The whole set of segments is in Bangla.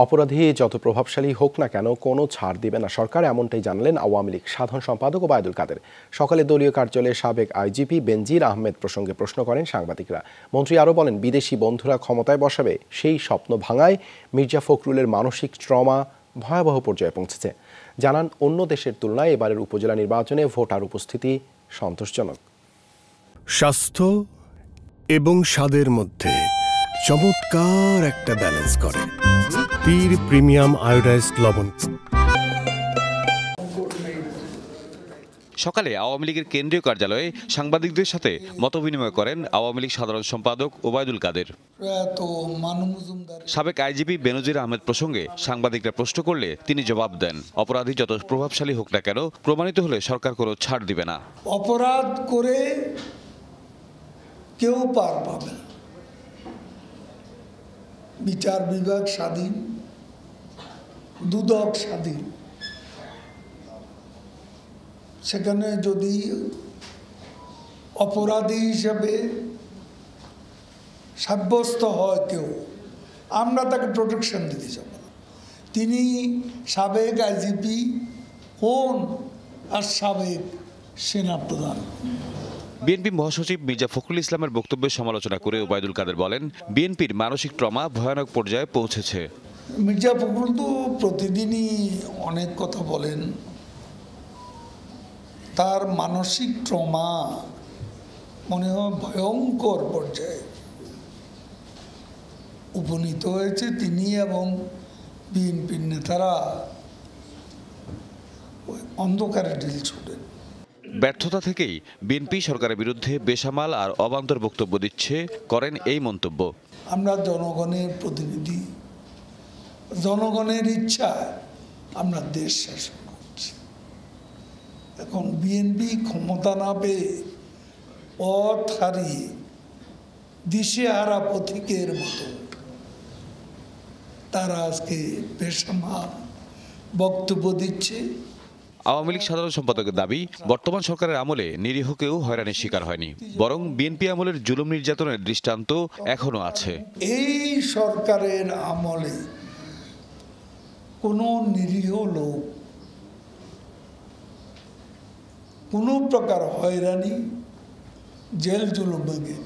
অপরাধী যত প্রভাবশালী হোক না কেন কোনো ছাড় দিবে না সরকার, এমনটাই জানালেন আওয়ামী লীগ সাধারণ সম্পাদক ওবায়দুল কাদের। সকালে দলীয় কার্যালয়ে সাবেক আইজিপি বেনজির আহমেদ প্রসঙ্গে প্রশ্ন করেন সাংবাদিকরা। মন্ত্রী আরও বলেন, বিদেশি বন্ধুরা ক্ষমতায় বসাবে সেই স্বপ্ন ভাঙায় মির্জা ফখরুলের মানসিক ট্রমা ভয়াবহ পর্যায়ে পৌঁছেছে। জানান, অন্য দেশের তুলনায় এবারের উপজেলা নির্বাচনে ভোটার উপস্থিতি সন্তোষজনক। স্বাস্থ্য এবং স্বাদের মধ্যে চমৎকার একটা ব্যালেন্স করে পীর প্রিমিয়াম আয়োডাইজড লবণ। সকালে আওয়ামী লীগের কেন্দ্রীয় কার্যালয়ে সাংবাদিকদের সাথে মতবিনিময় করেন আওয়ামী লীগ সাধারণ সম্পাদক ওবায়দুল কাদের। সাবেক আইজিপি বেনজির আহমেদ প্রসঙ্গে সাংবাদিকরা প্রশ্ন করলে তিনি জবাব দেন, অপরাধী যত প্রভাবশালী হোক না কেন প্রমাণিত হলে সরকার কোনো ছাড় দিবে না। অপরাধ করে কেউ পার পাবে না। বিচার বিভাগ স্বাধীন, দুদক স্বাধীন। সেখানে যদি অপরাধী হিসাবে সাব্যস্ত হয় কেউ, আমরা তাকে প্রোটেকশন দিতে যাব না। তিনি সাবেক আইজিপি হন আর সাবেক সেনাপ্রধান। বিএনপি মহাসচিব মির্জা ফখরুল ইসলামের বক্তব্যের সমালোচনা করে ওবায়দুল কাদের বলেন, বিএনপির মানসিক ট্রমা ভয়ানক পর্যায়ে পৌঁছেছে। মির্জা ফখরুল তো প্রতিদিনই অনেক কথা বলেন। তার মানসিক ট্রমা মনে হয় ভয়ঙ্কর পর্যায়ে উপনীত হয়েছে। তিনি এবং বিএনপির নেতারা অন্ধকারে ঢিল ছোড়েন। ব্যর্থতা থেকেই বিএনপি সরকারের বিরুদ্ধে বেসামাল আর অবান্তর বক্তব্য দিচ্ছে, করেন এই মন্তব্য। আমরা জনগণের প্রতিনিধি, জনগণের ইচ্ছায় আমরা দেশ শাসন করছি। এখন বিএনপি ক্ষমতা না পেয়ে পথ হারিয়ে দিশেহারা পথিকের মতো তারা আজকে বেসামাল বক্তব্য দিচ্ছে। আওয়ামী লীগ সাধারণ সম্পাদকের দাবি, বর্তমান সরকারের আমলে নিরীহ কেউ হয়রানির শিকার হয়নি, বরং বিএনপি আমলের জুলুম নির্যাতনের দৃষ্টান্ত এখনো আছে। এই সরকারের আমলে কোনো নিরীহ লোক কোনো প্রকার হয়রানি, জেল জুলুমের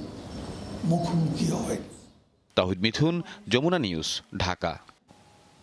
মুখোমুখি হয়। তাহিদ মিথুন, যমুনা নিউজ, ঢাকা।